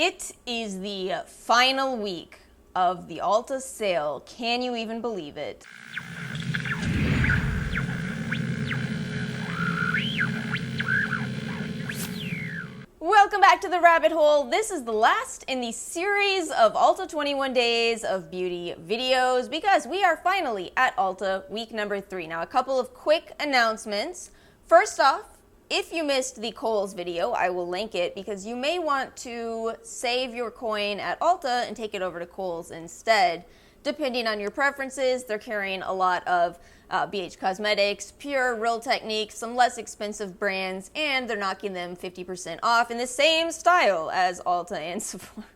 It is the final week of the Ulta sale. Can you even believe it? Welcome back to the rabbit hole. This is the last in the series of Ulta 21 Days of Beauty videos because we are finally at Ulta week number 3. Now, a couple of quick announcements. First off, if you missed the Kohl's video, I will link it because you may want to save your coin at Ulta and take it over to Kohl's instead. Depending on your preferences, they're carrying a lot of BH Cosmetics, Pure, Real Technique, some less expensive brands, and they're knocking them 50% off in the same style as Ulta and Sephora.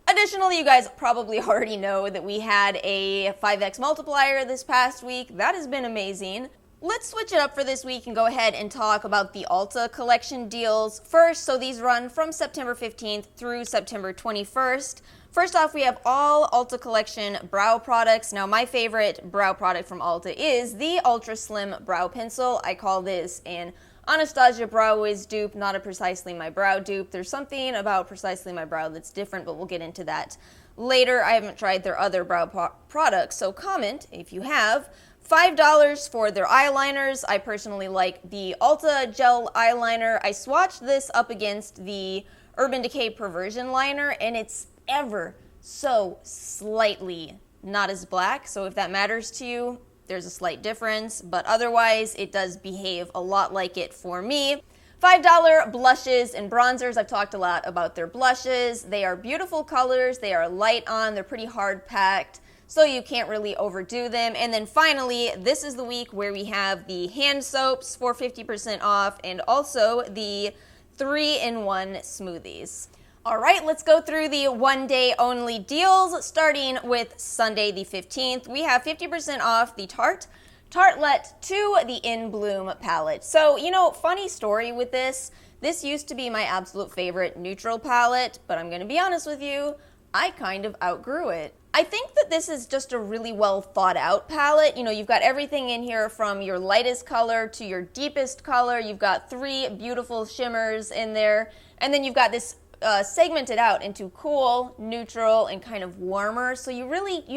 Additionally, you guys probably already know that we had a 5x multiplier this past week. That has been amazing. Let's switch it up for this week and go ahead and talk about the Ulta collection deals first. So these run from September 15th through September 21st. First off, we have all Ulta collection brow products. Now, my favorite brow product from Ulta is the Ultra Slim Brow Pencil. I call this an Anastasia Brow Wiz dupe, not a Precisely My Brow dupe. There's something about Precisely My Brow that's different, but we'll get into that later. I haven't tried their other brow products, so comment if you have. $5 for their eyeliners. I personally like the Ulta Gel Eyeliner. I swatched this up against the Urban Decay Perversion Liner, and it's ever so slightly not as black. So if that matters to you, there's a slight difference, but otherwise it does behave a lot like it for me. $5 blushes and bronzers. I've talked a lot about their blushes. They are beautiful colors. They are light on. They're pretty hard packed, so you can't really overdo them. And then finally, this is the week where we have the hand soaps for 50% off and also the 3-in-1 smoothies. All right, let's go through the one-day only deals, starting with Sunday the 15th. We have 50% off the Tarte Tartelette to the In Bloom palette. So, you know, funny story with this. This used to be my absolute favorite neutral palette, but I'm going to be honest with you, I kind of outgrew it. I think that this is just a really well thought out palette. You know, you've got everything in here from your lightest color to your deepest color. You've got 3 beautiful shimmers in there, and then you've got this segmented out into cool, neutral, and kind of warmer. So you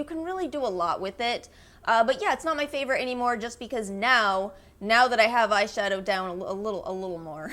can really do a lot with it. But yeah, it's not my favorite anymore just because now that I have eyeshadow down a little more,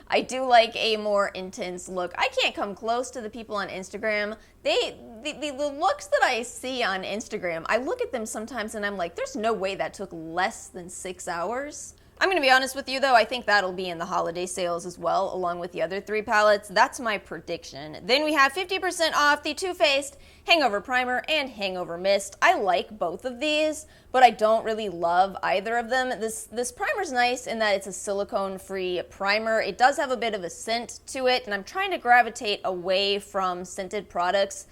I do like a more intense look. I can't come close to the people on Instagram. The looks that I see on Instagram, I look at them sometimes and I'm like, there's no way that took less than 6 hours. I'm going to be honest with you though, I think that'll be in the holiday sales as well, along with the other 3 palettes. That's my prediction. Then we have 50% off the Too Faced Hangover Primer and Hangover Mist. I like both of these, but I don't really love either of them. This primer's nice in that it's a silicone-free primer. It does have a bit of a scent to it, and I'm trying to gravitate away from scented products.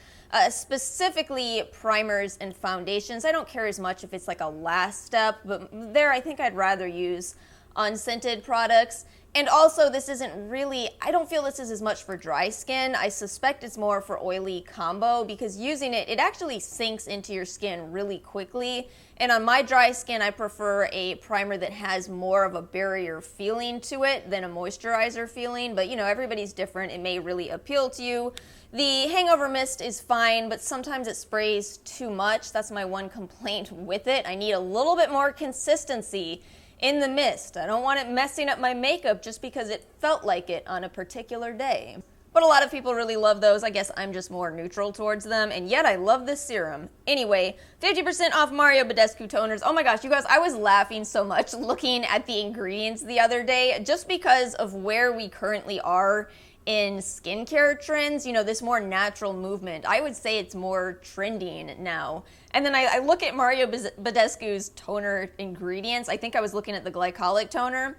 Specifically primers and foundations. I don't care as much if it's like a last step, but there I think I'd rather use unscented products. And also this isn't really, I don't feel this is as much for dry skin. I suspect it's more for oily combo because using it actually sinks into your skin really quickly. And on my dry skin, I prefer a primer that has more of a barrier feeling to it than a moisturizer feeling. But you know, everybody's different. It may really appeal to you. The Hangover Mist is fine, but sometimes it sprays too much. That's my one complaint with it. I need a little bit more consistency in the mist. I don't want it messing up my makeup just because it felt like it on a particular day. But a lot of people really love those. I guess I'm just more neutral towards them, and yet I love this serum. Anyway, 50% off Mario Badescu toners. Oh my gosh, you guys, I was laughing so much looking at the ingredients the other day just because of where we currently are in skincare trends, you know, this more natural movement. I would say it's more trending now. And then I look at Mario Badescu's toner ingredients. I think I was looking at the glycolic toner.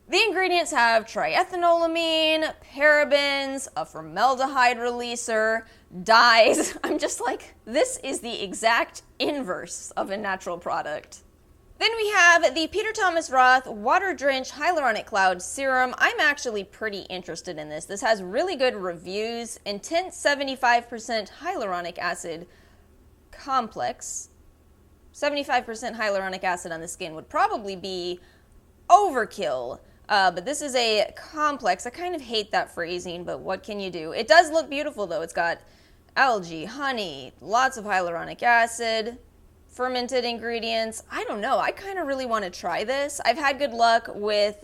The ingredients have triethanolamine, parabens, a formaldehyde releaser, dyes. I'm just like, this is the exact inverse of a natural product. Then we have the Peter Thomas Roth Water Drench Hyaluronic Cloud Serum. I'm actually pretty interested in this. This has really good reviews. Intense 75% hyaluronic acid complex. 75% hyaluronic acid on the skin would probably be overkill. But this is a complex. I kind of hate that phrasing, but what can you do? It does look beautiful, though. It's got algae, honey, lots of hyaluronic acid, fermented ingredients. I don't know. I kind of really want to try this. I've had good luck with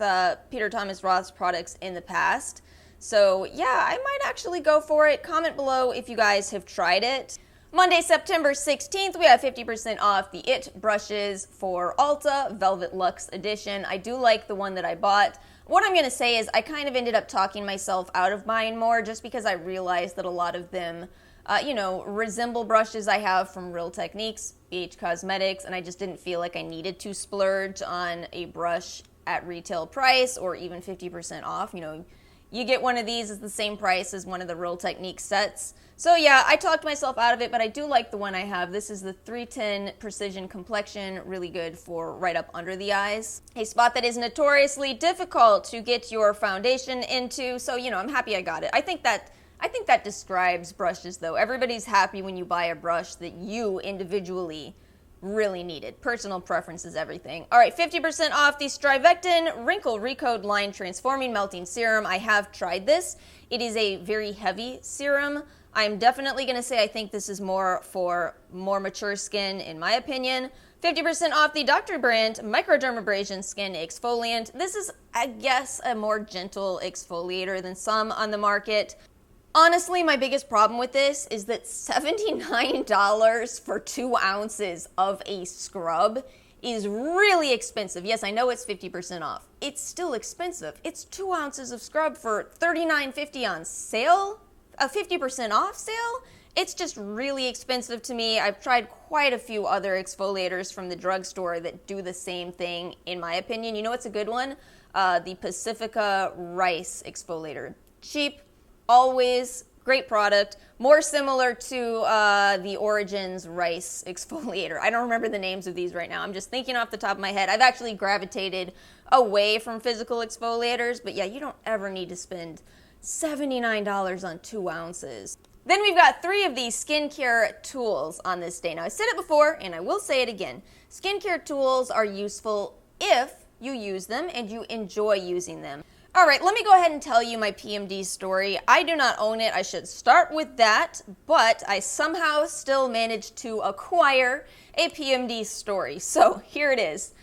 Peter Thomas Roth's products in the past. So yeah, I might actually go for it. Comment below if you guys have tried it. Monday, September 16th, we have 50% off the IT brushes for Ulta, Velvet Luxe Edition. I do like the one that I bought. What I'm going to say is I kind of ended up talking myself out of buying more just because I realized that a lot of them, resemble brushes I have from Real Techniques, BH Cosmetics, and I just didn't feel like I needed to splurge on a brush at retail price or even 50% off. You get one of these is the same price as one of the Real Techniques sets. So yeah, I talked myself out of it, but I do like the one I have. This is the 310 Precision Complexion, really good for right up under the eyes. A spot that is notoriously difficult to get your foundation into, so I'm happy I got it. I think that describes brushes though. Everybody's happy when you buy a brush that you individually really needed. Personal preference is everything. All right, 50% off the Strivectin Wrinkle Recode Line Transforming Melting Serum. I have tried this. It is a very heavy serum. I'm definitely going to say I think this is more for more mature skin, in my opinion. 50% off the Dr. Brandt Microdermabrasion Skin Exfoliant. This is, I guess, a more gentle exfoliator than some on the market. Honestly, my biggest problem with this is that $79 for 2 ounces of a scrub is really expensive. Yes, I know it's 50% off. It's still expensive. It's 2 ounces of scrub for $39.50 on sale? A 50% off sale? It's just really expensive to me. I've tried quite a few other exfoliators from the drugstore that do the same thing, in my opinion. You know what's a good one? The Pacifica Rice Exfoliator. Cheap, always, great product. More similar to the Origins Rice Exfoliator. I don't remember the names of these right now. I'm just thinking off the top of my head. I've actually gravitated away from physical exfoliators, but yeah, you don't ever need to spend $79 on 2 ounces. Then we've got 3 of these skincare tools on this day. Now, I said it before, and I will say it again. Skincare tools are useful if you use them and you enjoy using them. All right, let me go ahead and tell you my PMD story. I do not own it. I should start with that, but I somehow still managed to acquire a PMD story. So here it is.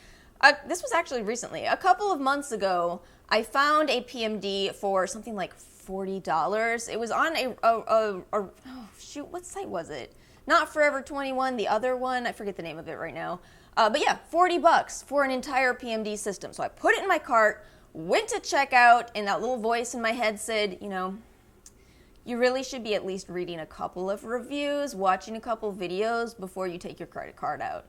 This was actually recently. A couple of months ago, I found a PMD for something like $40. It was on what site was it? Not Forever 21, the other one. I forget the name of it right now. But yeah, $40 for an entire PMD system. So I put it in my cart, went to checkout, and that little voice in my head said, you really should be at least reading a couple of reviews, watching a couple videos before you take your credit card out.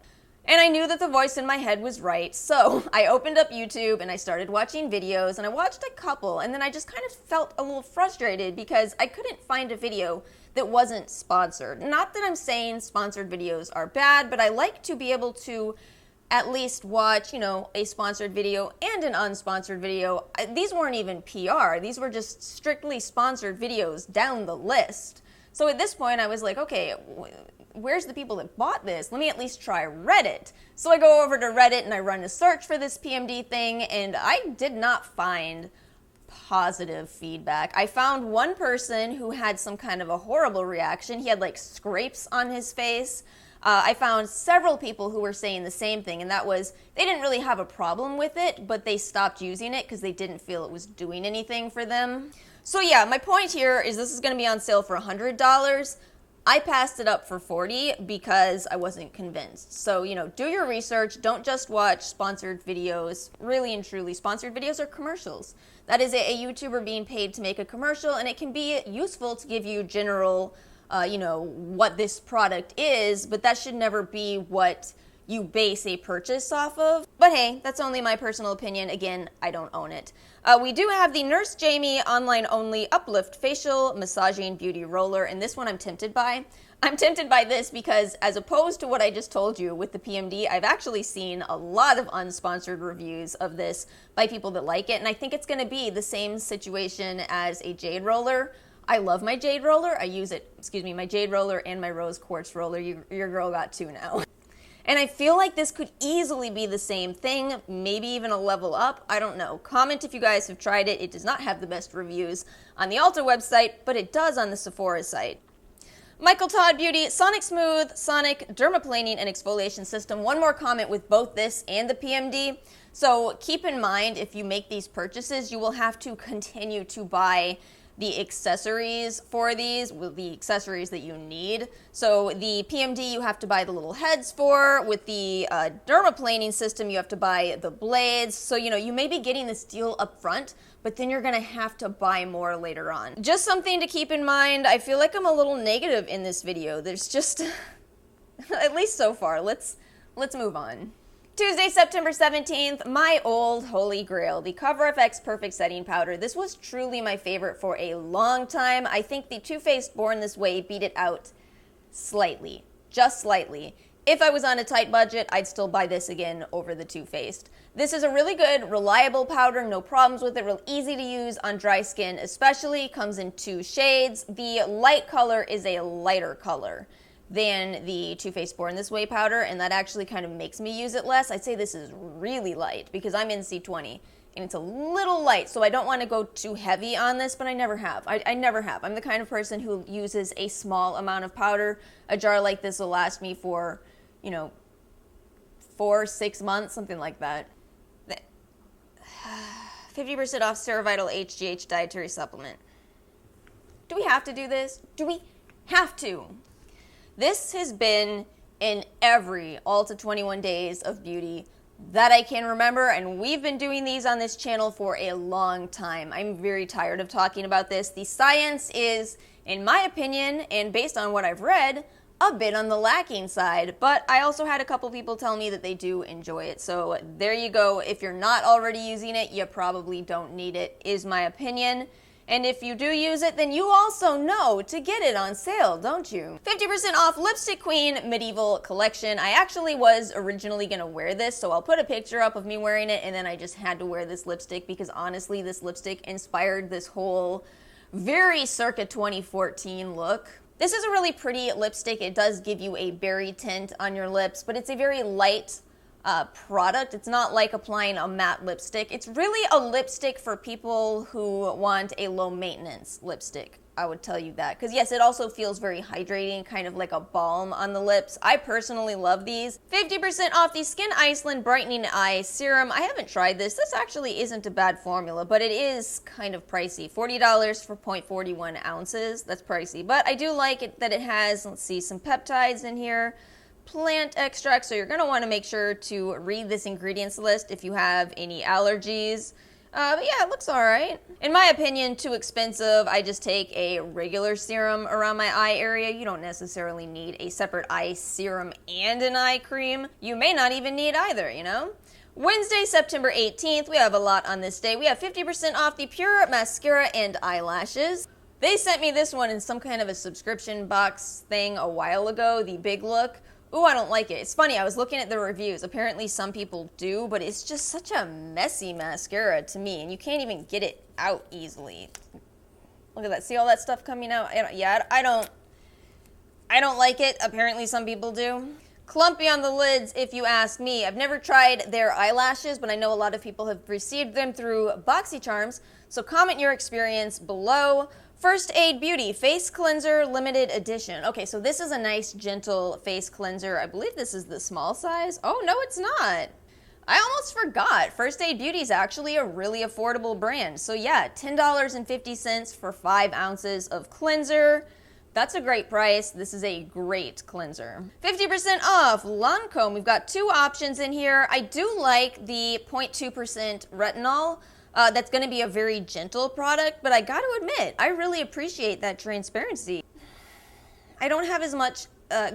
And I knew that the voice in my head was right, so I opened up YouTube and I started watching videos, and I watched a couple, and then I just kind of felt a little frustrated because I couldn't find a video that wasn't sponsored. Not that I'm saying sponsored videos are bad, but I like to be able to at least watch, a sponsored video and an unsponsored video. These weren't even PR. These were just strictly sponsored videos down the list. So at this point, I was like, okay, where's the people that bought this? Let me at least try Reddit. So I go over to Reddit and I run a search for this PMD thing, and I did not find positive feedback. I found one person who had some kind of a horrible reaction. He had like scrapes on his face. I found several people who were saying the same thing, and that was they didn't really have a problem with it, but they stopped using it because they didn't feel it was doing anything for them. So yeah, my point here is this is going to be on sale for $100. I passed it up for $40 because I wasn't convinced. So, do your research. Don't just watch sponsored videos. Really and truly, sponsored videos are commercials. That is a YouTuber being paid to make a commercial, and it can be useful to give you general, what this product is, but that should never be what you base a purchase off of. But hey, that's only my personal opinion. Again, I don't own it. We do have the Nurse Jamie online only uplift facial massaging beauty roller, and this one I'm tempted by. I'm tempted by this because as opposed to what I just told you with the PMD, I've actually seen a lot of unsponsored reviews of this by people that like it, and I think it's going to be the same situation as a jade roller. I love my jade roller. I use it, my jade roller and my rose quartz roller. Your girl got 2 now. And I feel like this could easily be the same thing, maybe even a level up. I don't know. Comment if you guys have tried it. It does not have the best reviews on the Ulta website, but it does on the Sephora site. Michael Todd Beauty, Sonic Smooth, Sonic Dermaplaning and Exfoliation System. One more comment with both this and the PMD. So keep in mind, if you make these purchases, you will have to continue to buy the accessories for these, with the accessories that you need. So the PMD you have to buy the little heads for. With the dermaplaning system, you have to buy the blades. So, you may be getting this deal up front, but then you're gonna have to buy more later on. Just something to keep in mind. I feel like I'm a little negative in this video. There's just, at least so far. Let's move on. Tuesday, September 17th, my old holy grail, the CoverFX Perfect Setting Powder. This was truly my favorite for a long time. I think the Too Faced Born This Way beat it out slightly, just slightly. If I was on a tight budget, I'd still buy this again over the Too Faced. This is a really good, reliable powder, no problems with it, real easy to use on dry skin especially. Comes in 2 shades. The light color is a lighter color than the Too Faced Born This Way powder, and that actually kind of makes me use it less. I'd say this is really light because I'm in C20 and it's a little light, so I don't want to go too heavy on this, but I never have. I never have. I'm the kind of person who uses a small amount of powder. A jar like this will last me for, 4-6 months, something like that. 50% off Cerevital HGH dietary supplement. Do we have to do this? Do we have to? This has been in every Ulta 21 Days of Beauty that I can remember, and we've been doing these on this channel for a long time. I'm very tired of talking about this. The science is, in my opinion, and based on what I've read, a bit on the lacking side, but I also had a couple people tell me that they do enjoy it. So there you go. If you're not already using it, you probably don't need it, is my opinion. And if you do use it, then you also know to get it on sale, don't you? 50% off Lipstick Queen Medieval Collection. I actually was originally going to wear this, so I'll put a picture up of me wearing it, and then I just had to wear this lipstick because honestly, this lipstick inspired this whole very circa 2014 look. This is a really pretty lipstick. It does give you a berry tint on your lips, but it's a very light product. It's not like applying a matte lipstick. It's really a lipstick for people who want a low maintenance lipstick. I would tell you that. Because yes, it also feels very hydrating, kind of like a balm on the lips. I personally love these. 50% off the Skin Iceland Brightening Eye Serum. I haven't tried this. This actually isn't a bad formula, but it is kind of pricey. $40 for 0.41 ounces. That's pricey. But I do like it that it has, let's see, some peptides in here. Plant extract, so you're going to want to make sure to read this ingredients list if you have any allergies. But yeah, it looks alright. In my opinion, too expensive. I just take a regular serum around my eye area. You don't necessarily need a separate eye serum and an eye cream. You may not even need either, Wednesday, September 18th, we have a lot on this day. We have 50% off the Pure Mascara and Eyelashes. They sent me this one in some kind of a subscription box thing a while ago, the Big Look. Ooh, I don't like it. It's funny, I was looking at the reviews. Apparently some people do, but it's just such a messy mascara to me, and you can't even get it out easily. Look at that. See all that stuff coming out? I don't like it. Apparently some people do. Clumpy on the lids, if you ask me. I've never tried their eyelashes, but I know a lot of people have received them through BoxyCharms, so comment your experience below. First Aid Beauty Face Cleanser Limited Edition. Okay, so this is a nice, gentle face cleanser. I believe this is the small size. Oh, no, it's not. I almost forgot. First Aid Beauty is actually a really affordable brand. So yeah, $10.50 for 5 ounces of cleanser. That's a great price. This is a great cleanser. 50% off Lancome. We've got 2 options in here. I do like the 0.2% retinol. That's going to be a very gentle product, but I got to admit, I really appreciate that transparency. I don't have as much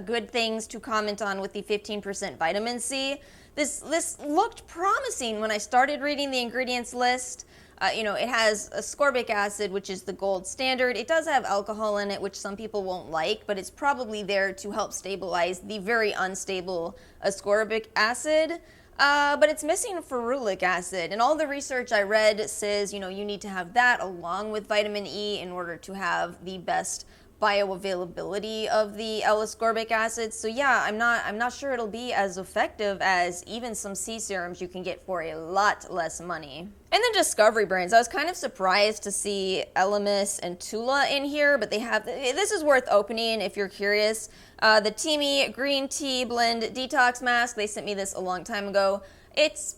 good things to comment on with the 15% vitamin C. This looked promising when I started reading the ingredients list. It has ascorbic acid, which is the gold standard. It does have alcohol in it, which some people won't like, but it's probably there to help stabilize the very unstable ascorbic acid. But it's missing ferulic acid, and all the research I read says, you need to have that along with vitamin E in order to have the best bioavailability of the L-ascorbic acid. So yeah, I'm not sure it'll be as effective as even some C serums you can get for a lot less money. And then Discovery brands. I was kind of surprised to see Elemis and Tula in here, but they have, this is worth opening if you're curious. The Teamy Green Tea Blend Detox Mask, they sent me this a long time ago. It's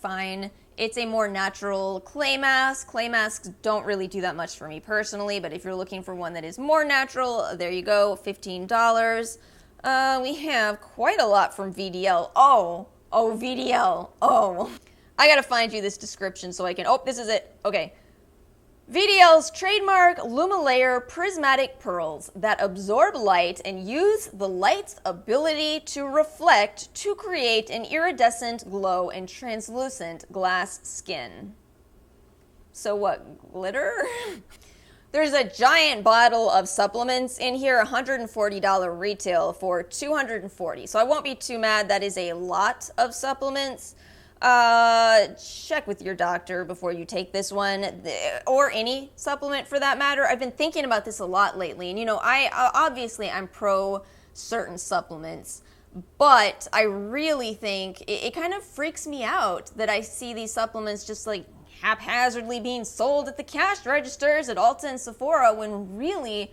fine. It's a more natural clay mask. Clay masks don't really do that much for me personally, but if you're looking for one that is more natural, there you go, $15. We have quite a lot from VDL. Oh, VDL. Oh. I gotta find you this description so I can, oh, this is it. Okay. VDL's trademark Lumalayer prismatic pearls that absorb light and use the light's ability to reflect to create an iridescent glow and translucent glass skin. So what, glitter? There's a giant bottle of supplements in here, $140 retail for $240. So I won't be too mad, that is a lot of supplements. Check with your doctor before you take this one, or any supplement for that matter. I've been thinking about this a lot lately, and you know, I'm pro certain supplements, but I really think it kind of freaks me out that I see these supplements just like haphazardly being sold at the cash registers at Ulta and Sephora, when really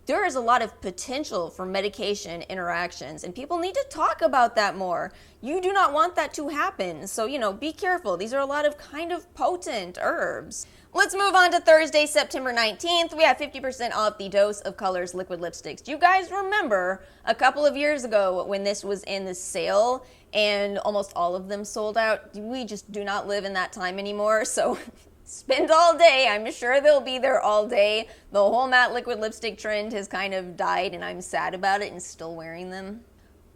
there is a lot of potential for medication interactions, and people need to talk about that more. You do not want that to happen, so, you know, be careful. These are a lot of kind of potent herbs. Let's move on to Thursday, September 19th. We have 50% off the Dose of Colors liquid lipsticks. Do you guys remember a couple of years ago when this was in the sale and almost all of them sold out? We just do not live in that time anymore, so spend all day. I'm sure they'll be there all day. The whole matte liquid lipstick trend has kind of died, and I'm sad about it and still wearing them.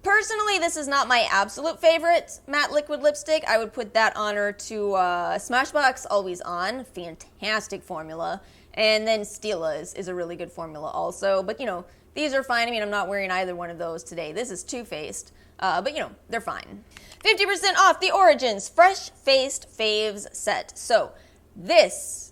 Personally, this is not my absolute favorite matte liquid lipstick. I would put that honor to Smashbox Always On. Fantastic formula. And then Stila's is a really good formula also. But, you know, these are fine. I mean, I'm not wearing either one of those today. This is Too Faced. But, you know, they're fine. 50% off the Origins Fresh Faced Faves set. So, this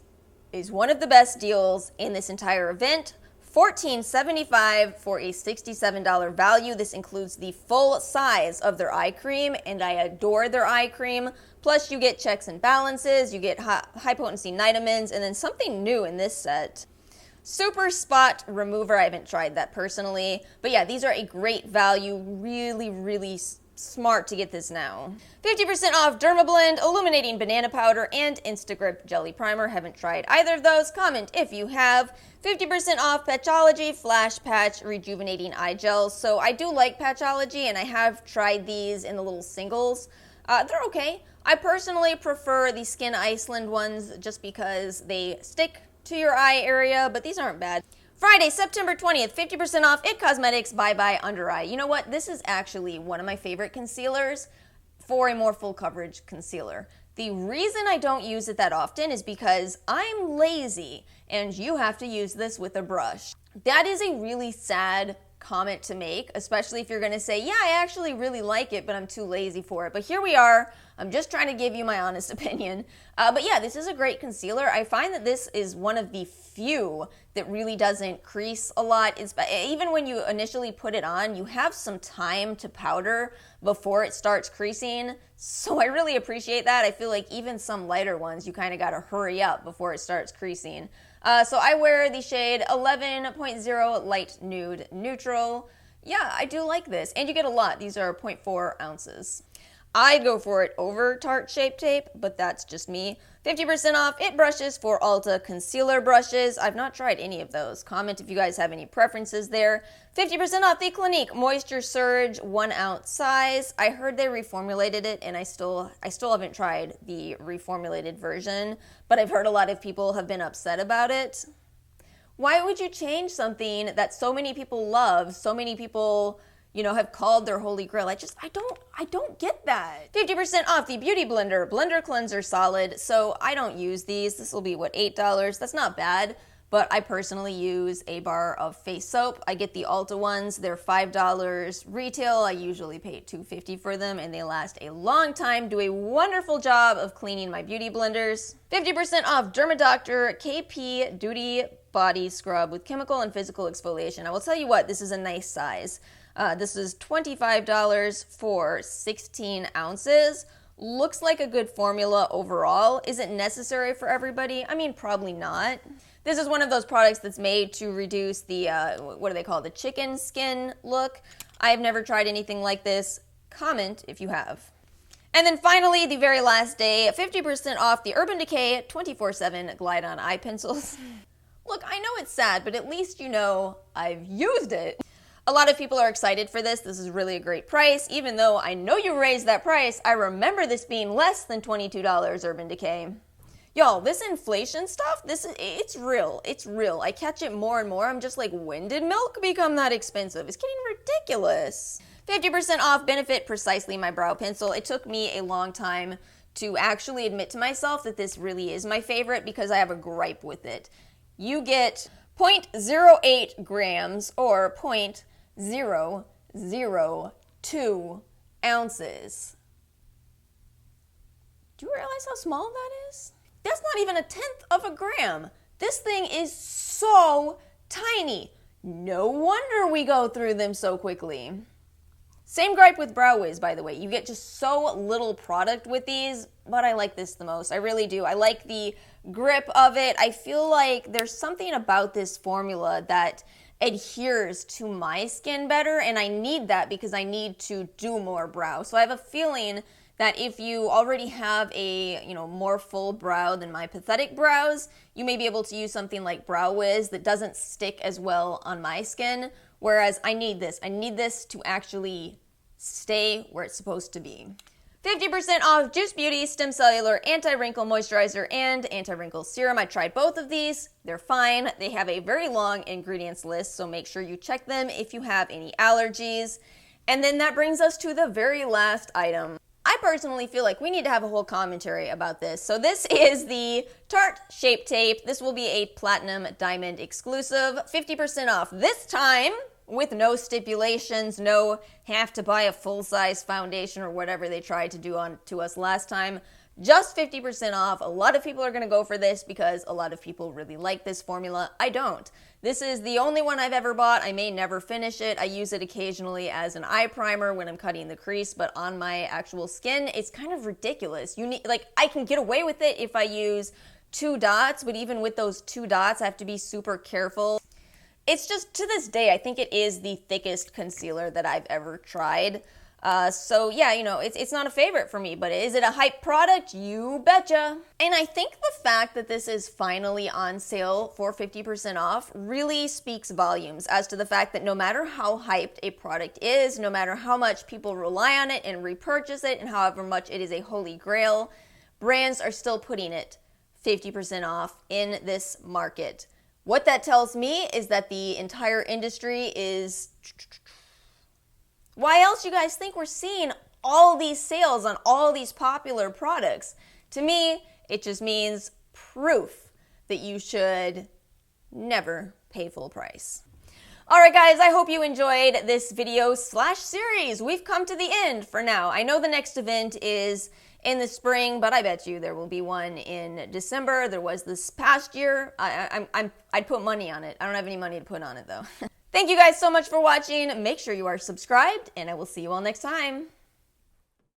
is one of the best deals in this entire event. $14.75 for a $67 value. This includes the full size of their eye cream, and I adore their eye cream. Plus, you get checks and balances, you get high potency nitamins, and then something new in this set, Super Spot Remover. I haven't tried that personally, but yeah, these are a great value. Really smart to get this now. 50% off Dermablend Illuminating Banana Powder and Instagrip Jelly Primer. Haven't tried either of those. Comment if you have. 50% off Patchology Flash Patch Rejuvenating Eye Gels. So I do like Patchology, and I have tried these in the little singles. They're okay. I personally prefer the Skin Iceland ones just because they stick to your eye area, but these aren't bad. Friday, September 20th, 50% off IT Cosmetics Bye Bye Under Eye. You know what? This is actually one of my favorite concealers for a more full coverage concealer. The reason I don't use it that often is because I'm lazy and you have to use this with a brush. That is a really sad comment to make, especially if you're going to say, yeah, I actually really like it, but I'm too lazy for it. But here we are. I'm just trying to give you my honest opinion. But yeah, this is a great concealer. I find that this is one of the few that really doesn't crease a lot. Even when you initially put it on, you have some time to powder before it starts creasing. So I really appreciate that. I feel like even some lighter ones, you kind of got to hurry up before it starts creasing. So I wear the shade 11.0 Light Nude Neutral. Yeah, I do like this. And you get a lot. These are 0.4 ounces. I'd go for it over Tarte Shape Tape, but that's just me. 50% off IT brushes for Ulta concealer brushes. I've not tried any of those. Comment if you guys have any preferences there. 50% off the Clinique Moisture Surge 1 ounce size. I heard they reformulated it, and I still haven't tried the reformulated version, but I've heard a lot of people have been upset about it. Why would you change something that so many people love, so many people, you know, have called their holy grail? I don't get that. 50% off the Beauty Blender Blender Cleanser Solid. So I don't use these. This will be, what, $8? That's not bad, but I personally use a bar of face soap. I get the Ulta ones. They're $5 retail. I usually pay $2.50 for them, and they last a long time, do a wonderful job of cleaning my beauty blenders. 50% off DermaDoctor KP Duty body scrub with chemical and physical exfoliation. I will tell you what, this is a nice size. This is $25 for 16 ounces. Looks like a good formula overall. Is it necessary for everybody? I mean, probably not. This is one of those products that's made to reduce the, what do they call it, the chicken skin look. I have never tried anything like this. Comment if you have. And then finally, the very last day, 50% off the Urban Decay 24/7 Glide On Eye Pencils. Look, I know it's sad, but at least you know I've used it. A lot of people are excited for this. This is really a great price. Even though I know you raised that price, I remember this being less than $22 Urban Decay. Y'all, this inflation stuff, it's real. It's real. I catch it more and more. I'm just like, when did milk become that expensive? It's getting ridiculous. 50% off Benefit Precisely My Brow Pencil. It took me a long time to actually admit to myself that this really is my favorite because I have a gripe with it. You get 0.08 grams or 0.002 ounces. Do you realize how small that is? That's not even 1/10 of a gram. This thing is so tiny. No wonder we go through them so quickly. Same gripe with Brow Wiz, by the way. You get just so little product with these, but I like this the most. I really do. I like the grip of it. I feel like there's something about this formula that adheres to my skin better, and I need that because I need to do more brow. So I have a feeling that if you already have a, more full brow than my pathetic brows, you may be able to use something like Brow Wiz that doesn't stick as well on my skin, whereas I need this. I need this to actually stay where it's supposed to be. 50% off Juice Beauty Stem Cellular Anti-Wrinkle Moisturizer and Anti-Wrinkle Serum. I tried both of these. They're fine. They have a very long ingredients list, so make sure you check them if you have any allergies. And then that brings us to the very last item. I personally feel like we need to have a whole commentary about this. So this is the Tarte Shape Tape. This will be a Platinum Diamond exclusive. 50% off this time with no stipulations, no have to buy a full-size foundation or whatever they tried to do to us last time. Just 50% off. A lot of people are going to go for this because a lot of people really like this formula. I don't. This is the only one I've ever bought. I may never finish it. I use it occasionally as an eye primer when I'm cutting the crease, but on my actual skin, it's kind of ridiculous. I can get away with it if I use 2 dots, but even with those 2 dots, I have to be super careful. It's just, to this day, I think it is the thickest concealer that I've ever tried. So yeah, it's not a favorite for me, but is it a hype product? You betcha. And I think the fact that this is finally on sale for 50% off really speaks volumes as to the fact that no matter how hyped a product is, no matter how much people rely on it and repurchase it, and however much it is a holy grail, brands are still putting it 50% off in this market. What that tells me is that the entire industry is... Why else you guys think we're seeing all these sales on all these popular products? To me, it just means proof that you should never pay full price. Alright guys, I hope you enjoyed this video / series. We've come to the end for now. I know the next event is in the spring, but I bet you there will be one in December. There was this past year. I'd put money on it. I don't have any money to put on it though. Thank you guys so much for watching. Make sure you are subscribed, and I will see you all next time.